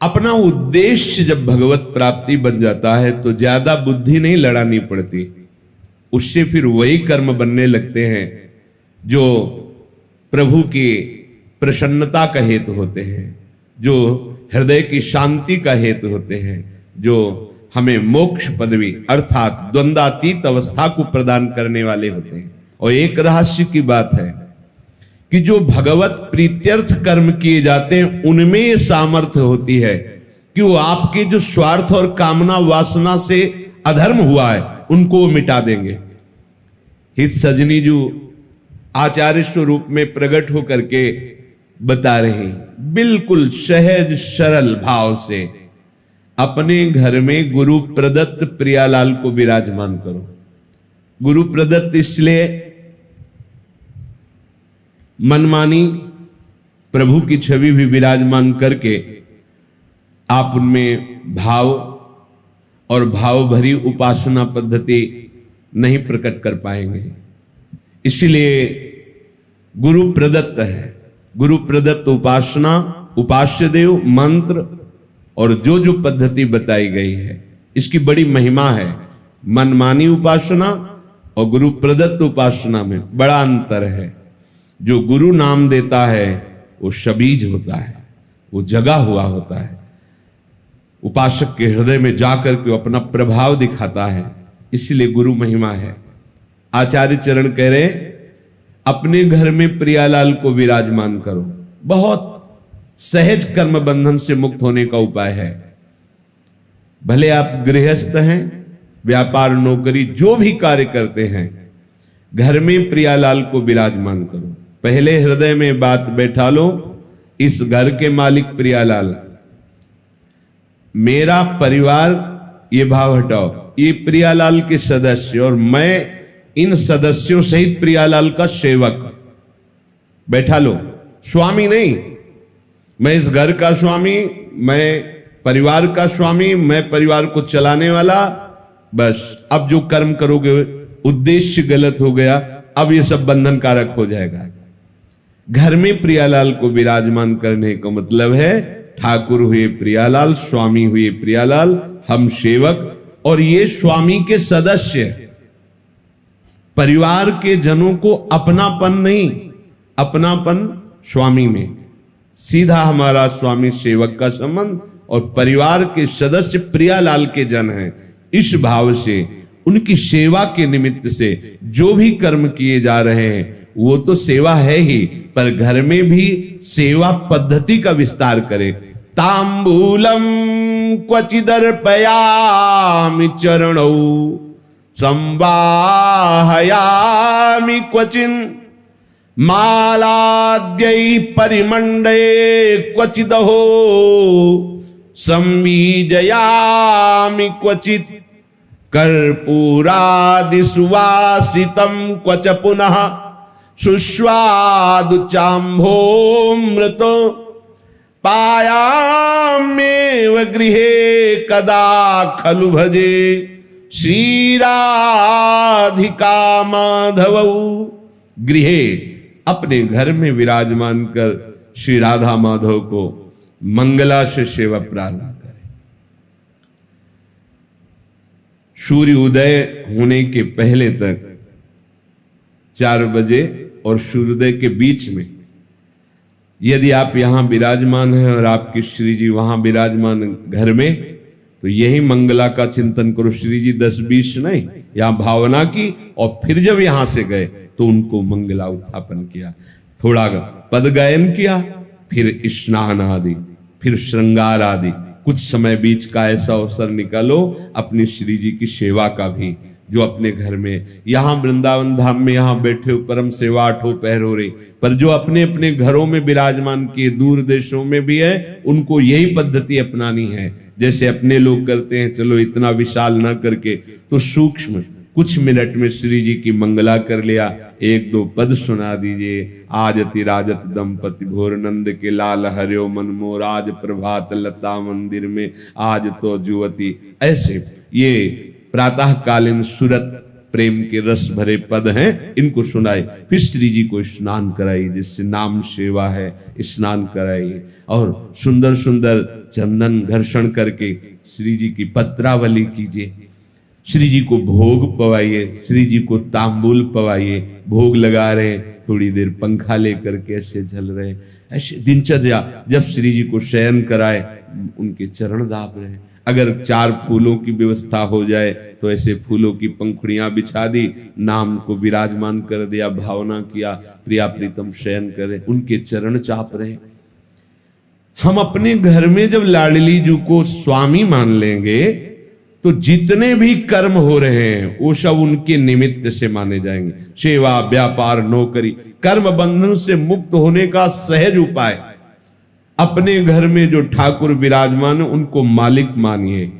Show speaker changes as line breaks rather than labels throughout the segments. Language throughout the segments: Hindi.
अपना उद्देश्य जब भगवत प्राप्ति बन जाता है तो ज्यादा बुद्धि नहीं लड़ानी पड़ती, उससे फिर वही कर्म बनने लगते हैं जो प्रभु की प्रसन्नता का हेतु होते हैं, जो हृदय की शांति का हेतु होते हैं, जो हमें मोक्ष पदवी अर्थात द्वंद्वातीत अवस्था को प्रदान करने वाले होते हैं। और एक रहस्य की बात है कि जो भगवत प्रीत्यर्थ कर्म किए जाते हैं उनमें ये सामर्थ्य होती है कि वो आपके जो स्वार्थ और कामना वासना से अधर्म हुआ है उनको मिटा देंगे। हित सजनी जो आचार्य स्वरूप में प्रकट होकर के बता रहे हैं, बिल्कुल सहज सरल भाव से अपने घर में गुरु प्रदत्त प्रियालाल को विराजमान करो। गुरु प्रदत्त इसलिए मनमानी प्रभु की छवि भी विराजमान करके आप उनमें भाव और भाव भरी उपासना पद्धति नहीं प्रकट कर पाएंगे, इसलिए गुरु प्रदत्त है। गुरु प्रदत्त उपासना, उपास्य देव मंत्र और जो पद्धति बताई गई है इसकी बड़ी महिमा है। मनमानी उपासना और गुरु प्रदत्त उपासना में बड़ा अंतर है। जो गुरु नाम देता है वो शबीज होता है, वो जगा हुआ होता है, उपासक के हृदय में जाकर के अपना प्रभाव दिखाता है, इसलिए गुरु महिमा है। आचार्य चरण कह रहे अपने घर में प्रियालाल को विराजमान करो, बहुत सहज कर्म बंधन से मुक्त होने का उपाय है। भले आप गृहस्थ हैं, व्यापार नौकरी जो भी कार्य करते हैं, घर में प्रियालाल को विराजमान करो। पहले हृदय में बात बैठा लो, इस घर के मालिक प्रियालाल, मेरा परिवार, ये भाव हटाओ, ये प्रियालाल के सदस्य और मैं इन सदस्यों सहित प्रियालाल का सेवक। बैठा लो, स्वामी नहीं, मैं इस घर का स्वामी, मैं परिवार का स्वामी, मैं परिवार को चलाने वाला। बस अब जो कर्म करोगे उद्देश्य गलत हो गया, अब ये सब बंधन कारक हो जाएगा। घर में प्रियालाल को विराजमान करने का मतलब है ठाकुर हुए प्रियालाल, स्वामी हुए प्रियालाल, हम सेवक और ये स्वामी के सदस्य। परिवार के जनों को अपनापन नहीं, अपनापन स्वामी में, सीधा हमारा स्वामी सेवक का संबंध और परिवार के सदस्य प्रियालाल के जन हैं। इस भाव से उनकी सेवा के निमित्त से जो भी कर्म किए जा रहे हैं वो तो सेवा है ही, पर घर में भी सेवा पद्धति का विस्तार करें। तांबूलम क्वचिदर्पयामि चरणौ संवाहयामि क्वचिन मालाद्यै परिमंडे क्वचिदहो संवीजयामि क्वचित कर्पूरादि सुवासितं क्वच पुनः सुस्वादु चाम्भोमृतो पायाम्येव गृहे कदा खलु भजे श्रीराधिका माधवौ। गृहे अपने घर में विराजमान कर श्री राधा माधव को मंगला से सेवा प्रारंभ करें। सूर्य उदय होने के पहले तक 4 बजे और सूर्योदय के बीच में यदि आप यहां विराजमान हैं और आपके श्री जी वहां विराजमान घर में, तो यही मंगला का चिंतन करो। श्री जी 10-20 नहीं, यहां भावना की और फिर जब यहां से गए तो उनको मंगला उत्थापन किया, थोड़ा पद गायन किया, फिर स्नान आदि, फिर श्रृंगार आदि, कुछ समय बीच का ऐसा अवसर निकालो अपनी श्री जी की सेवा का भी, जो अपने घर में यहां वृंदावन धाम में यहां बैठे हो परम सेवा 8 पहर हो रही, पर जो अपने अपने घरों में विराजमान किए दूर देशों में भी है, उनको यही पद्धति अपनानी है जैसे अपने लोग करते हैं। चलो इतना विशाल ना करके तो सूक्ष्म कुछ मिनट में श्री जी की मंगला कर लिया, 1-2 पद सुना दीजिए। आज अति राजत दंपति भोर नंद के लाल हरियो मन मोर, आज प्रभात लता मंदिर में आज तो जुवती। ऐसे ये प्रातःकालीन सुरत प्रेम के रस भरे पद हैं, इनको सुनाए। फिर श्री जी को स्नान कराइए, जिससे नाम सेवा है, स्नान कराइए। और सुंदर सुंदर चंदन घर्षण करके श्री जी की पत्रावली कीजिए। श्री जी को भोग पवाइए, श्री जी को तांबूल पवाइए। भोग लगा रहे, थोड़ी देर पंखा लेकर के ऐसे झल रहे। ऐसे दिनचर्या, जब श्री जी को शयन कराए उनके चरण दाब रहे। अगर 4 फूलों की व्यवस्था हो जाए तो ऐसे फूलों की पंखुड़ियां बिछा दी, नाम को विराजमान कर दिया, भावना किया, प्रिया प्रीतम शयन करे, उनके चरण चाप रहे। हम अपने घर में जब लाडली जी को स्वामी मान लेंगे तो जितने भी कर्म हो रहे हैं वो सब उनके निमित्त से माने जाएंगे। सेवा, व्यापार, नौकरी, कर्म बंधन से मुक्त होने का सहज उपाय। अपने घर में जो ठाकुर विराजमान है उनको मालिक मानिए।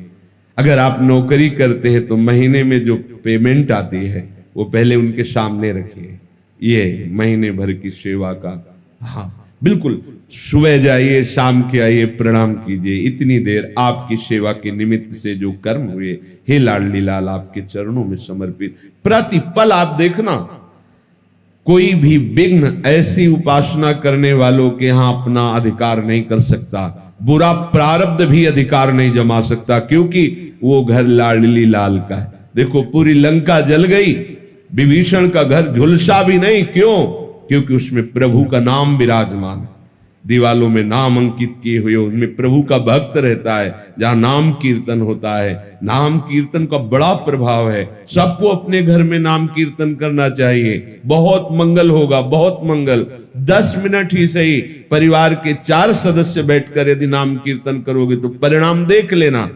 अगर आप नौकरी करते हैं तो महीने में जो पेमेंट आती है वो पहले उनके सामने रखिए। ये महीने भर की सेवा का, हाँ बिल्कुल, सुबह जाइए, शाम के आइए, प्रणाम कीजिए। इतनी देर आपकी सेवा के निमित्त से जो कर्म हुए, हे लाडली लाल आपके चरणों में समर्पित। प्रतिपल आप देखना, कोई भी विघ्न ऐसी उपासना करने वालों के यहां अपना अधिकार नहीं कर सकता। बुरा प्रारब्ध भी अधिकार नहीं जमा सकता, क्योंकि वो घर लाडली लाल का है। देखो पूरी लंका जल गई, विभीषण का घर झुलसा भी नहीं। क्यों? क्योंकि उसमें प्रभु का नाम विराजमान है। दीवालों में नाम अंकित किए हुए, उनमें प्रभु का भक्त रहता है। जहां नाम कीर्तन होता है, नाम कीर्तन का बड़ा प्रभाव है। सबको अपने घर में नाम कीर्तन करना चाहिए, बहुत मंगल होगा, बहुत मंगल। 10 मिनट ही सही, परिवार के 4 सदस्य बैठकर यदि नाम कीर्तन करोगे तो परिणाम देख लेना।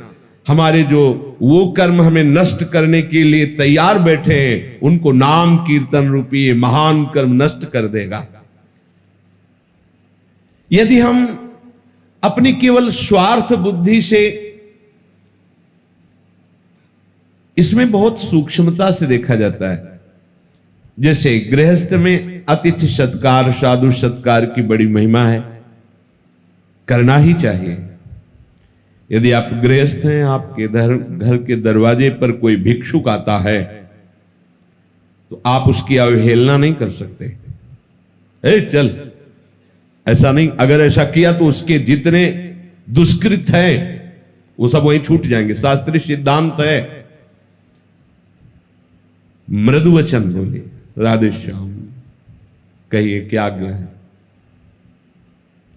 हमारे जो वो कर्म हमें नष्ट करने के लिए तैयार बैठे हैं, उनको नाम कीर्तन रूपी महान कर्म नष्ट कर देगा। यदि हम अपनी केवल स्वार्थ बुद्धि से, इसमें बहुत सूक्ष्मता से देखा जाता है। जैसे गृहस्थ में अतिथि सत्कार, साधु सत्कार की बड़ी महिमा है, करना ही चाहिए। यदि आप गृहस्थ हैं, आपके घर के दरवाजे पर कोई भिक्षुक आता है तो आप उसकी अवहेलना नहीं कर सकते। ए चल, ऐसा नहीं। अगर ऐसा किया तो उसके जितने दुष्कृत हैं वो सब वहीं छूट जाएंगे। शास्त्रीय सिद्धांत है। मृदु वचन बोले, राधे श्याम कहिए, क्या आज्ञा है।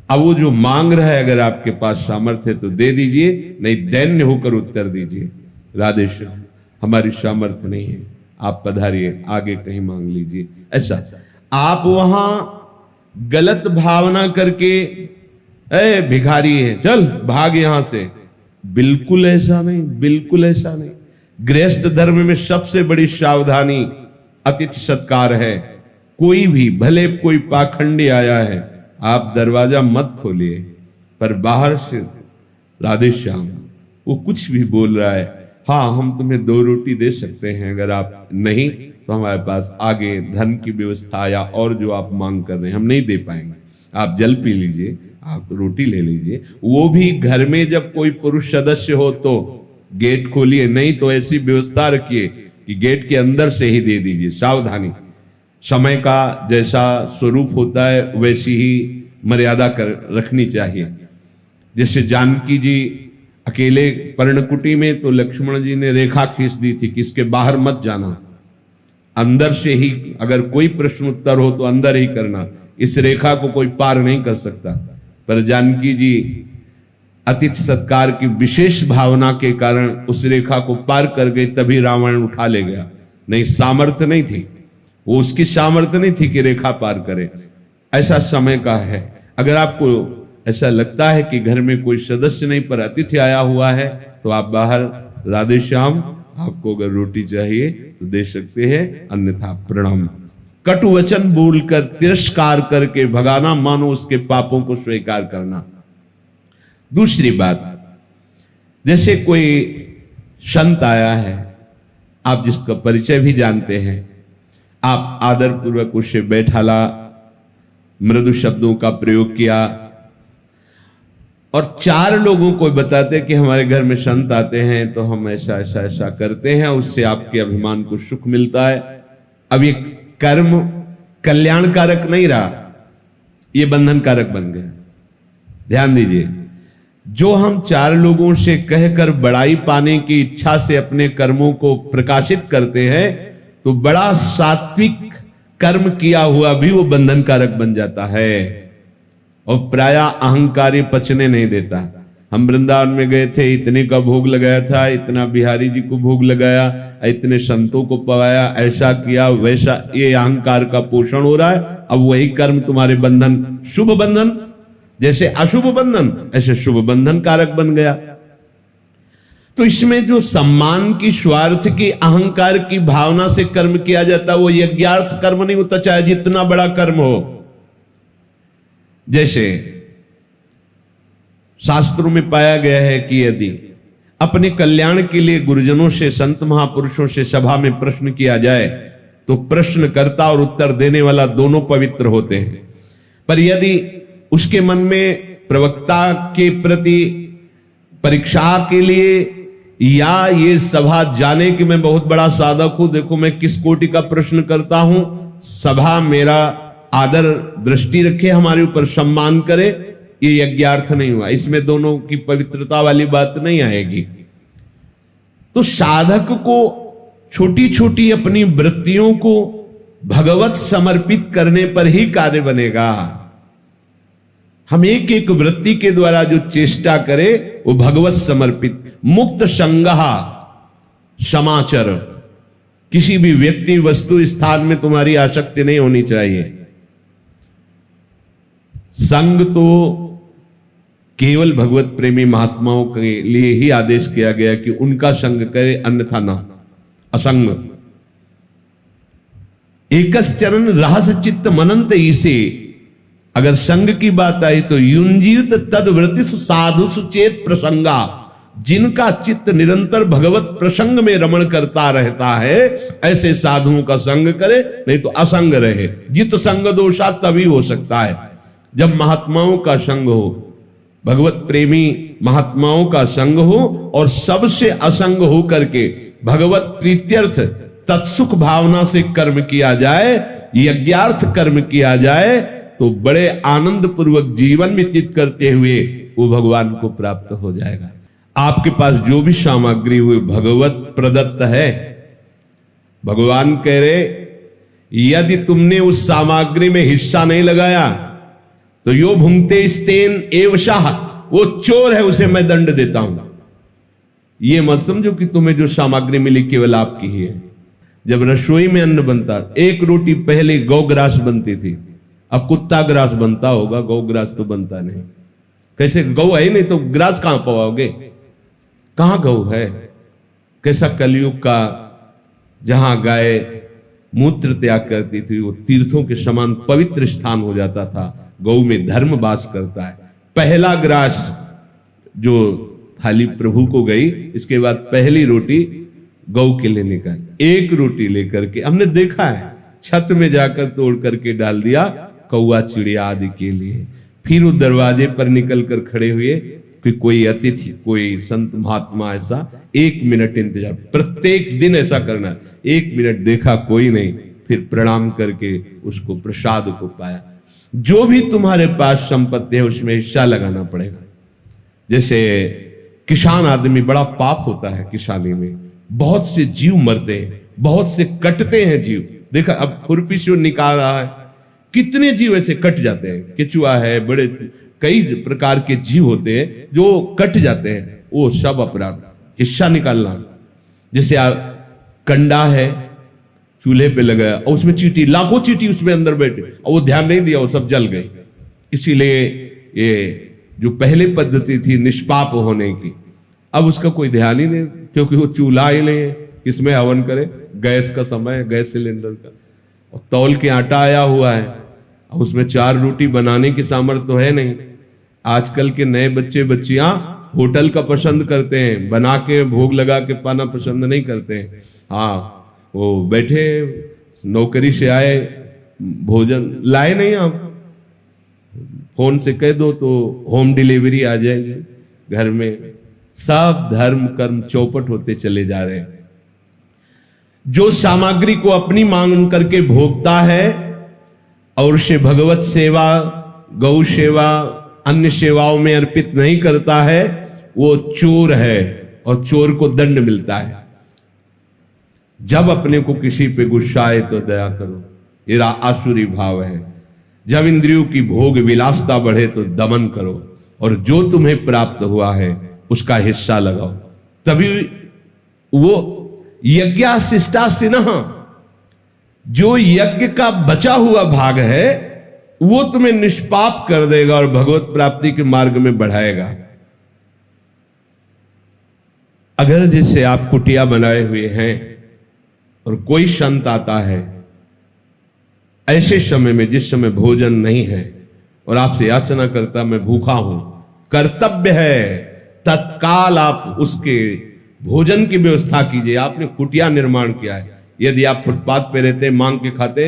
अब वो जो मांग रहा है, अगर आपके पास सामर्थ्य है तो दे दीजिए, नहीं दैन्य होकर उत्तर दीजिए, राधे श्याम हमारी सामर्थ्य नहीं है, आप पधारिए, आगे कहीं मांग लीजिए। ऐसा आप वहां गलत भावना करके, ए भिखारी है चल भाग यहां से, बिल्कुल ऐसा नहीं, बिल्कुल ऐसा नहीं। गृहस्थ धर्म में सबसे बड़ी सावधानी अतिथि सत्कार है। कोई भी, भले कोई पाखंडी आया है, आप दरवाजा मत खोलिए, पर बाहर से राधे श्याम, वो कुछ भी बोल रहा है, हाँ हम तुम्हें 2 रोटी दे सकते हैं, अगर आप नहीं तो हमारे पास आगे धन की व्यवस्था या और जो आप मांग कर रहे हैं हम नहीं दे पाएंगे, आप जल पी लीजिए, आप रोटी ले लीजिए। वो भी घर में जब कोई पुरुष सदस्य हो तो गेट खोलिए, नहीं तो ऐसी व्यवस्था रखिए कि गेट के अंदर से ही दे दीजिए। सावधानी, समय का जैसा स्वरूप होता है वैसी ही मर्यादा कर रखनी चाहिए। जैसे जानकी जी अकेले पर्णकुटी में, तो लक्ष्मण जी ने रेखा खींच दी थी कि इसके बाहर मत जाना, अंदर से ही, अगर कोई प्रश्न उत्तर हो तो अंदर ही करना, इस रेखा को कोई पार नहीं कर सकता। पर जानकी जी अतिथि सत्कार की विशेष भावना के कारण उस रेखा को पार कर गई, तभी रावण उठा ले गया, नहीं सामर्थ्य नहीं थी, वो उसकी सामर्थ्य नहीं थी कि रेखा पार करे। ऐसा समय का है। अगर आपको ऐसा लगता है कि घर में कोई सदस्य नहीं पर अतिथि आया हुआ है तो आप बाहर, राधे श्याम आपको अगर रोटी चाहिए तो दे सकते हैं, अन्यथा प्रणाम। कटु वचन बोलकर तिरस्कार करके भगाना मानो उसके पापों को स्वीकार करना। दूसरी बात, जैसे कोई संत आया है, आप जिसका परिचय भी जानते हैं, आप आदर पूर्वक उससे बैठाला, मृदु शब्दों का प्रयोग किया, और 4 लोगों को बताते कि हमारे घर में संत आते हैं तो हम ऐसा ऐसा ऐसा करते हैं, उससे आपके अभिमान को सुख मिलता है। अब ये कर्म कल्याणकारक नहीं रहा, ये बंधनकारक बन गया। ध्यान दीजिए, जो हम 4 लोगों से कहकर बड़ाई पाने की इच्छा से अपने कर्मों को प्रकाशित करते हैं, तो बड़ा सात्विक कर्म किया हुआ भी वो बंधनकारक बन जाता है। और प्रायः अहंकारी पचने नहीं देता। हम वृंदावन में गए थे, इतने का भोग लगाया था, इतना बिहारी जी को भोग लगाया, इतने संतों को पवाया, ऐसा किया वैसा, ये अहंकार का पोषण हो रहा है। अब वही कर्म तुम्हारे बंधन, शुभ बंधन जैसे अशुभ बंधन, ऐसे शुभ बंधन कारक बन गया। तो इसमें जो सम्मान की, स्वार्थ की, अहंकार की भावना से कर्म किया जाता है वो यज्ञार्थ कर्म नहीं होता, चाहे जितना बड़ा कर्म हो। जैसे शास्त्रों में पाया गया है कि यदि अपने कल्याण के लिए गुरुजनों से, संत महापुरुषों से सभा में प्रश्न किया जाए तो प्रश्नकर्ता और उत्तर देने वाला दोनों पवित्र होते हैं। पर यदि उसके मन में प्रवक्ता के प्रति परीक्षा के लिए या ये सभा जाने कि मैं बहुत बड़ा साधक हूं, देखो मैं किस कोटि का प्रश्न करता हूं, सभा मेरा आदर दृष्टि रखे, हमारे ऊपर सम्मान करे, ये यज्ञार्थ नहीं हुआ। इसमें दोनों की पवित्रता वाली बात नहीं आएगी। तो साधक को छोटी छोटी अपनी वृत्तियों को भगवत समर्पित करने पर ही कार्य बनेगा। हम एक एक वृत्ति के द्वारा जो चेष्टा करे वो भगवत समर्पित, मुक्त संगहा समाचर, किसी भी व्यक्ति वस्तु स्थान में तुम्हारी आसक्ति नहीं होनी चाहिए। संग तो केवल भगवत प्रेमी महात्माओं के लिए ही आदेश किया गया कि उनका संग करे, अन्यथा ना, असंग। एकश्चरण रहस चित्त मनंत ईसे, अगर संग की बात आई तो युंजीत तदवृत्ति साधु सुचेत प्रसंगा, जिनका चित्त निरंतर भगवत प्रसंग में रमण करता रहता है ऐसे साधुओं का संग करे, नहीं तो असंग रहे। जित संग दोषा तभी हो सकता है जब महात्माओं का संग हो, भगवत प्रेमी महात्माओं का संग हो और सबसे असंग हो करके भगवत प्रीत्यर्थ तत्सुख भावना से कर्म किया जाए, यज्ञार्थ कर्म किया जाए, तो बड़े आनंद पूर्वक जीवन व्यतीत करते हुए वो भगवान को प्राप्त हो जाएगा। आपके पास जो भी सामग्री हुई भगवत प्रदत्त है। भगवान कह रहे यदि तुमने उस सामग्री में हिस्सा नहीं लगाया तो यो भुंगते स्तेन एवशाह, वो चोर है, उसे मैं दंड देता हूं। ये मत समझो कि तुम्हें जो सामग्री मिली केवल आपकी ही है। जब रसोई में अन्न बनता, एक रोटी पहले गौग्रास बनती थी, अब कुत्ता ग्रास बनता होगा, गौग्रास तो बनता नहीं। कैसे? गौ है नहीं तो ग्रास कहां पाओगे? कहां गौ है? कैसा कलयुग का, जहां गाय मूत्र त्याग करती थी वो तीर्थों के समान पवित्र स्थान हो जाता था। गौ में धर्म वास करता है। पहला ग्रास जो थाली प्रभु को गई, इसके बाद पहली रोटी गौ के लिए निकाल, एक रोटी लेकर के हमने देखा है छत में जाकर तोड़ करके डाल दिया कौआ चिड़िया आदि के लिए। फिर वो दरवाजे पर निकल कर खड़े हुए कि कोई अतिथि, कोई संत महात्मा, ऐसा 1 मिनट इंतजार, प्रत्येक दिन ऐसा करना। 1 मिनट देखा कोई नहीं, फिर प्रणाम करके उसको प्रसाद को पाया। जो भी तुम्हारे पास संपत्ति है उसमें हिस्सा लगाना पड़ेगा। जैसे किसान आदमी, बड़ा पाप होता है किसानी में, बहुत से जीव मरते हैं, बहुत से कटते हैं जीव। देखा अब खुरपी से निकाल रहा है, कितने जीव ऐसे कट जाते हैं। केचुआ है, बड़े कई प्रकार के जीव होते हैं जो कट जाते हैं, वो सब अपराध, हिस्सा निकालना। जैसे कंडा है, चूल्हे पे लगाया और उसमें चींटी, लाखों चींटी उसमें अंदर बैठे और वो ध्यान नहीं दिया, वो सब जल गई। इसीलिए ये जो पहले पद्धति थी निष्पाप होने की, अब उसका कोई ध्यान ही नहीं, क्योंकि वो चूल्हा ही नहीं है, किसमें हवन करे? गैस का समय, गैस सिलेंडर का, और तौल के आटा आया हुआ है, और उसमें 4 रोटी बनाने की सामर्थ्य तो है नहीं। आजकल के नए बच्चे बच्चियां होटल का पसंद करते हैं, बना के भोग लगा के पाना पसंद नहीं करते हैं। हाँ, वो बैठे नौकरी से आए, भोजन लाए नहीं, आप फोन से कह दो तो होम डिलीवरी आ जाएगी घर में। सब धर्म कर्म चौपट होते चले जा रहे हैं। जो सामग्री को अपनी मांग करके भोगता है और उसे भगवत सेवा, गौ सेवा, अन्य सेवाओं में अर्पित नहीं करता है, वो चोर है और चोर को दंड मिलता है। जब अपने को किसी पे गुस्सा आए तो दया करो, ये आसुरी भाव है। जब इंद्रियों की भोग विलासता बढ़े तो दमन करो, और जो तुम्हें प्राप्त हुआ है उसका हिस्सा लगाओ। तभी वो यज्ञाशिष्टासिनः, जो यज्ञ का बचा हुआ भाग है वो तुम्हें निष्पाप कर देगा और भगवत प्राप्ति के मार्ग में बढ़ाएगा। अगर जैसे आप कुटिया बनाए हुए हैं और कोई संत आता है ऐसे समय में जिस समय भोजन नहीं है और आपसे याचना करता मैं भूखा हूं, कर्तव्य है तत्काल आप उसके भोजन की व्यवस्था कीजिए। आपने कुटिया निर्माण किया है, यदि आप फुटपाथ पे रहते मांग के खाते,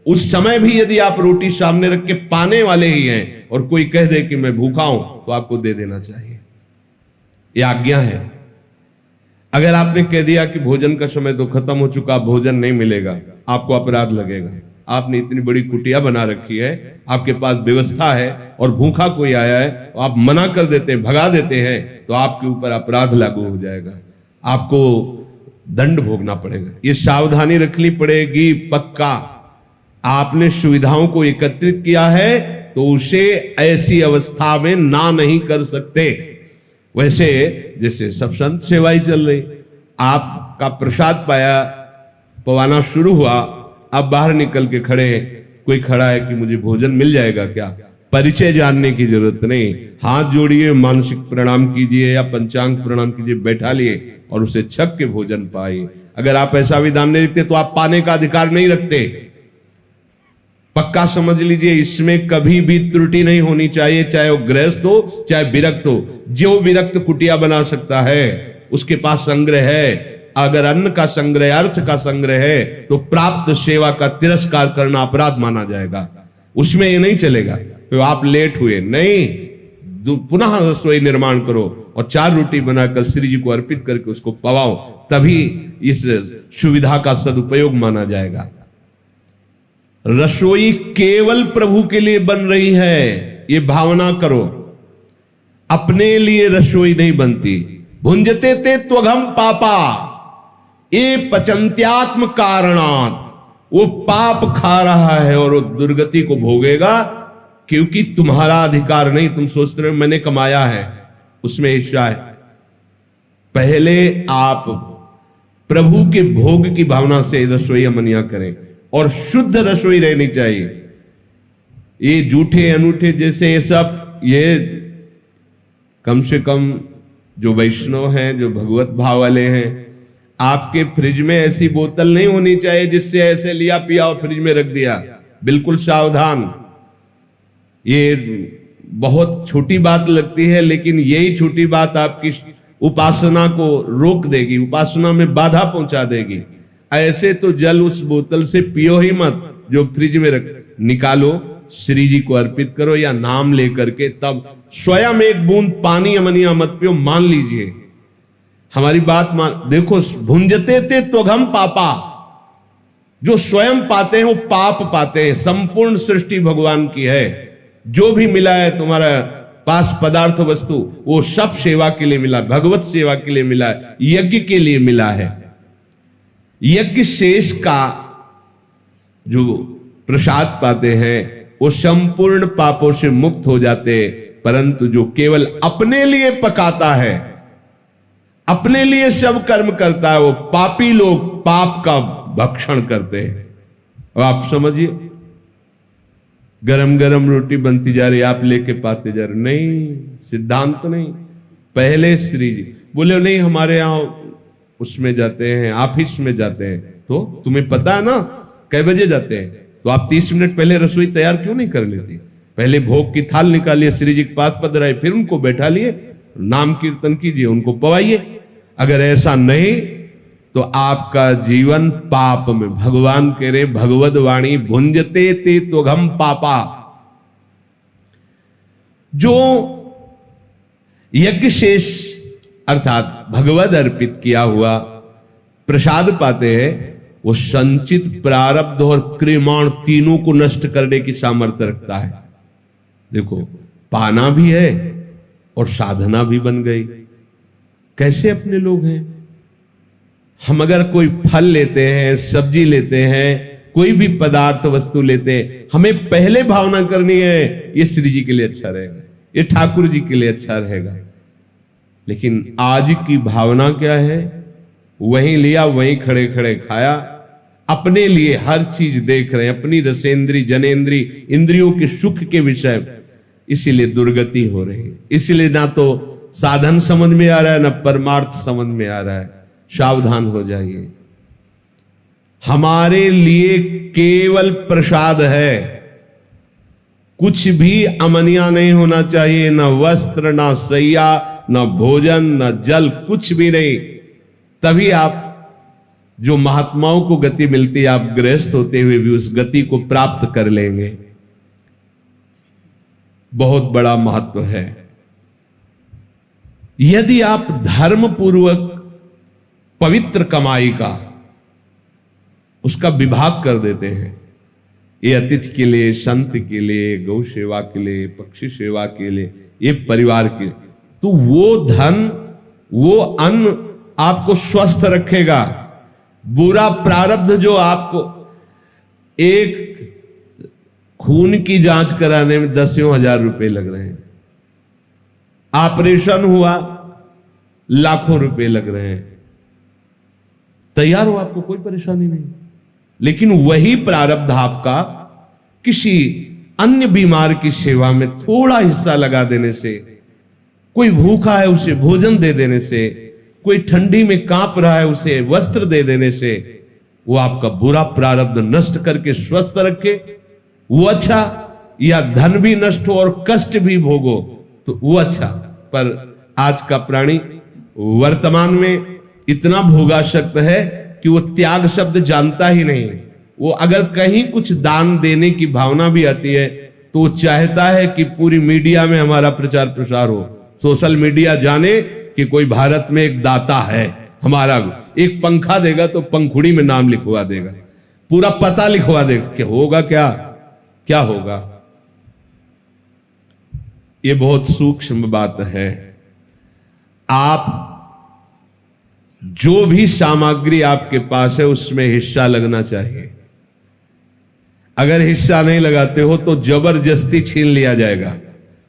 उस समय भी यदि आप रोटी सामने रख के पाने वाले ही हैं और कोई कह दे कि मैं भूखा हूं तो आपको दे देना चाहिए, यह आज्ञा है। अगर आपने कह दिया कि भोजन का समय तो खत्म हो चुका, भोजन नहीं मिलेगा, आपको अपराध लगेगा। आपने इतनी बड़ी कुटिया बना रखी है, आपके पास व्यवस्था है और भूखा कोई आया है तो आप मना कर देते हैं, भगा देते हैं, तो आपके ऊपर अपराध लागू हो जाएगा, आपको दंड भोगना पड़ेगा। ये सावधानी रखनी पड़ेगी पक्का। आपने सुविधाओं को एकत्रित किया है तो उसे ऐसी अवस्था में ना नहीं कर सकते। वैसे जैसे सब संत सेवाई चल रही, आपका प्रसाद पाया, पवाना शुरू हुआ, आप बाहर निकल के खड़े हैं, कोई खड़ा है कि मुझे भोजन मिल जाएगा क्या, परिचय जानने की जरूरत नहीं, हाथ जोड़िए, मानसिक प्रणाम कीजिए या पंचांग प्रणाम कीजिए, बैठा लिए और उसे छक के भोजन पाइए। अगर आप ऐसा विधान नहीं रखते तो आप पाने का अधिकार नहीं रखते। पक्का समझ लीजिए, इसमें कभी भी त्रुटि नहीं होनी चाहिए, चाहे वो गृहस्थ हो चाहे विरक्त हो। जो विरक्त कुटिया बना सकता है उसके पास संग्रह है। अगर अन्न का संग्रह, अर्थ का संग्रह है तो प्राप्त सेवा का तिरस्कार करना अपराध माना जाएगा। उसमें ये नहीं चलेगा तो आप लेट हुए, नहीं, पुनः रसोई निर्माण करो और 4 रोटी बनाकर श्री जी को अर्पित करके उसको पवाओ, तभी इस सुविधा का सदुपयोग माना जाएगा। रसोई केवल प्रभु के लिए बन रही है, ये भावना करो। अपने लिए रसोई नहीं बनती। भुंजते ते त्वघम पापा ये पचंत्यात्म कारणात्, वो पाप खा रहा है और वो दुर्गति को भोगेगा क्योंकि तुम्हारा अधिकार नहीं। तुम सोचते हो मैंने कमाया है, उसमें हिस्सा है। पहले आप प्रभु के भोग की भावना से रसोई अमनिया करें और शुद्ध रसोई रहनी चाहिए। ये जूठे अनूठे जैसे ये सब, ये कम से कम जो वैष्णव हैं, जो भगवत भाव वाले हैं, आपके फ्रिज में ऐसी बोतल नहीं होनी चाहिए जिससे ऐसे लिया पिया और फ्रिज में रख दिया। बिल्कुल सावधान। ये बहुत छोटी बात लगती है लेकिन यही छोटी बात आपकी उपासना को रोक देगी, उपासना में बाधा पहुंचा देगी। ऐसे तो जल उस बोतल से पियो ही मत जो फ्रिज में रख, निकालो, श्री जी को अर्पित करो या नाम लेकर के, तब स्वयं एक बूंद पानी अमनिया मत पियो, मान लीजिए। हमारी बात मान, देखो, भुंजते ते त्वघम पापा, जो स्वयं पाते हैं वो पाप पाते हैं। संपूर्ण सृष्टि भगवान की है। जो भी मिला है तुम्हारा पास पदार्थ वस्तु, वो सब सेवा के लिए मिला, भगवत सेवा के लिए मिला है, यज्ञ के लिए मिला है। यज्ञ शेष का जो प्रसाद पाते हैं वो संपूर्ण पापों से मुक्त हो जाते। परंतु जो केवल अपने लिए पकाता है, अपने लिए सब कर्म करता है, वो पापी लोग पाप का भक्षण करते हैं। अब आप समझिए, गरम गरम रोटी बनती जा रही, आप लेके पाते जा रहे, नहीं, सिद्धांत तो नहीं। पहले श्री जी बोले नहीं, हमारे यहां उसमें जाते हैं, ऑफिस में जाते हैं, तो तुम्हें पता है ना कै बजे जाते हैं, तो आप 30 मिनट पहले रसोई तैयार क्यों नहीं कर लेती? पहले भोग की थाल निकालिए, श्री जी के पास पधराए, फिर उनको बैठा लिए, नाम कीर्तन कीजिए, उनको पवाइए। अगर ऐसा नहीं तो आपका जीवन पाप में, भगवान कह रहे भगवद वाणी भुंजते ते त्वघम पापा, जो यज्ञ शेष अर्थात भगवद अर्पित किया हुआ प्रसाद पाते हैं, वो संचित प्रारब्ध और क्रियमाण तीनों को नष्ट करने की सामर्थ्य रखता है। देखो, पाना भी है और साधना भी बन गई। कैसे अपने लोग हैं हम, अगर कोई फल लेते हैं, सब्जी लेते हैं, कोई भी पदार्थ वस्तु लेते हैं, हमें पहले भावना करनी है ये श्री जी के लिए अच्छा रहेगा, ये ठाकुर जी के लिए अच्छा रहेगा। लेकिन आज की भावना क्या है, वहीं लिया वहीं खड़े खड़े खाया, अपने लिए हर चीज देख रहे हैं, अपनी रसेंद्री जनेन्द्री इंद्रियों के सुख के विषय, इसीलिए दुर्गति हो रही है। इसलिए ना तो साधन समझ में आ रहा है, ना परमार्थ समझ में आ रहा है। सावधान हो जाइए। हमारे लिए केवल प्रसाद है, कुछ भी अमनिया नहीं होना चाहिए, ना वस्त्र, ना सैया, ना भोजन, ना जल, कुछ भी नहीं। तभी आप जो महात्माओं को गति मिलती है, आप गृहस्थ होते हुए भी उस गति को प्राप्त कर लेंगे। बहुत बड़ा महत्व है। यदि आप धर्म पूर्वक पवित्र कमाई का उसका विभाग कर देते हैं, ये अतिथि के लिए, संत के लिए, गौ सेवा के लिए, पक्षी सेवा के लिए, ये परिवार के लिए, तो वो धन, वो अन्न आपको स्वस्थ रखेगा। बुरा प्रारब्ध जो आपको, एक खून की जांच कराने में 10,000 रुपए लग रहे हैं, ऑपरेशन हुआ लाखों रुपए लग रहे हैं, तैयार हो, आपको कोई परेशानी नहीं। लेकिन वही प्रारब्ध आपका किसी अन्य बीमार की सेवा में थोड़ा हिस्सा लगा देने से, कोई भूखा है उसे भोजन दे देने से, कोई ठंडी में कांप रहा है उसे वस्त्र दे देने से, वो आपका बुरा प्रारब्ध नष्ट करके स्वस्थ रखे, वो अच्छा। या धन भी नष्ट हो और कष्ट भी भोगो तो वो अच्छा। पर आज का प्राणी वर्तमान में इतना भोगाशक्त है कि वो त्याग शब्द जानता ही नहीं। वो अगर कहीं कुछ दान देने की भावना भी आती है तो वो चाहता है कि पूरी मीडिया में हमारा प्रचार प्रसार हो, सोशल मीडिया जाने कि कोई भारत में एक दाता है हमारा। एक पंखा देगा तो पंखुड़ी में नाम लिखवा देगा, पूरा पता लिखवा देगा, कि होगा क्या, क्या होगा। ये बहुत सूक्ष्म बात है। आप जो भी सामग्री आपके पास है उसमें हिस्सा लगना चाहिए। अगर हिस्सा नहीं लगाते हो तो जबरदस्ती छीन लिया जाएगा,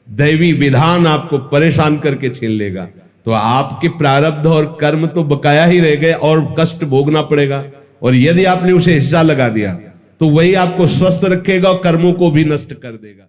दैवी विधान आपको परेशान करके छीन लेगा। तो आपके प्रारब्ध और कर्म तो बकाया ही रह गए और कष्ट भोगना पड़ेगा। और यदि आपने उसे हिस्सा लगा दिया तो वही आपको स्वस्थ रखेगा और कर्मों को भी नष्ट कर देगा।